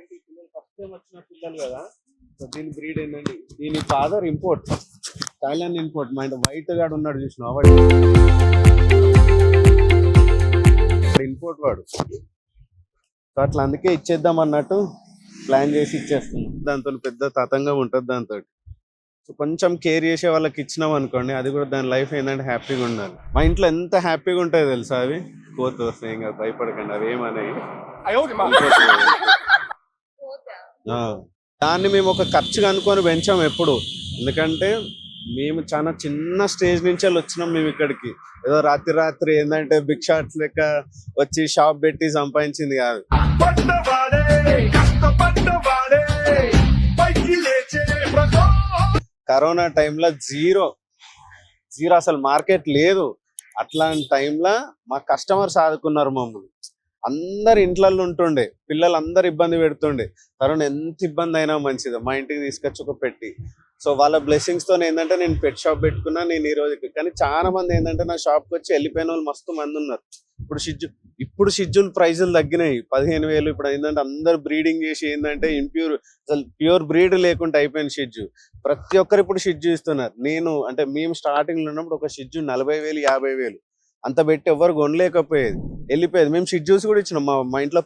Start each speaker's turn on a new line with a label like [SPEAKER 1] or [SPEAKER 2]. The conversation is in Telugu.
[SPEAKER 1] ఏంటంటే ఈ పిల్లలు ఫస్ట్ టైం వచ్చిన పిల్లలు కదా. సో దీని బ్రీడ్ ఏంటంటే దీని ఫాదర్ ఇంపోర్ట్, థాయిలాండ్ ఇంపోర్ట్. మా ఇంటి వైట్ గాడు ఉన్నాడు చూసిన వాడు ఇంపోర్ట్ వాడు. సో అట్లా అందుకే ఇచ్చేద్దాం అన్నట్టు ప్లాన్ చేసి ఇచ్చేస్తున్నాం. దాంతో పెద్ద తతంగం ఉంటుంది దాంతో. సో కొంచెం కేర్ చేసే వాళ్ళకి ఇచ్చినాం అనుకోండి, అది కూడా దాని లైఫ్ ఏంటంటే హ్యాపీగా ఉండాలి. మా ఇంట్లో ఎంత హ్యాపీగా ఉంటాయో తెలుసా అవి. కోత వస్తాయి, ఇంకా భయపడకండి అవి ఏమన్నాయి. దాన్ని మేము ఒక ఖర్చుగా అనుకొని పెంచాం ఎప్పుడు. ఎందుకంటే మేము చాలా చిన్న స్టేజ్ నుంచి వచ్చినాం మేము ఇక్కడికి. ఏదో రాత్రి ఏంటంటే బిగ్ షాట్స్ లెక్క వచ్చి షాప్ పెట్టి సంపాదించింది కాదు. కరోనా టైంలో జీరో అసలు మార్కెట్ లేదు. అట్లాంటి టైంలో మా కస్టమర్స్ ఆదుకున్నారు మమ్మల్ని. అందరు ఇంట్లలో ఉంటుండే, పిల్లలు అందరు ఇబ్బంది పెడుతుండే. కరోనా ఎంత ఇబ్బంది అయినా మంచిది మా ఇంటికి తీసుకొచ్చి ఒక పెట్టి. సో వాళ్ళ బ్లెస్సింగ్స్ తో ఏంటంటే నేను పెట్ షాప్ పెట్టుకున్నా నేను ఈ రోజుకి. కానీ చాలా మంది ఏంటంటే నా షాప్కి వచ్చి వెళ్ళిపోయిన వాళ్ళు మస్తు మంది ఉన్నారు. ఇప్పుడు షిజ్జుల ప్రైజులు తగ్గినాయి, 15,000. ఇప్పుడు ఏంటంటే అందరు బ్రీడింగ్ చేసి ఏంటంటే ఇంప్యూర్, అసలు ప్యూర్ బ్రీడ్ లేకుండా అయిపోయింది షిజ్జు. ప్రతి ఒక్కరు ఇప్పుడు షిజ్జు ఇస్తున్నారు. మేము స్టార్టింగ్ లో ఉన్నప్పుడు ఒక షిజ్జు 40,000 50,000 అంత పెట్టి ఎవరు కొనలేకపోయేది, వెళ్ళిపోయేది. మేము షిజ్జూస్ కూడా ఇచ్చినాం. మా ఇంట్లో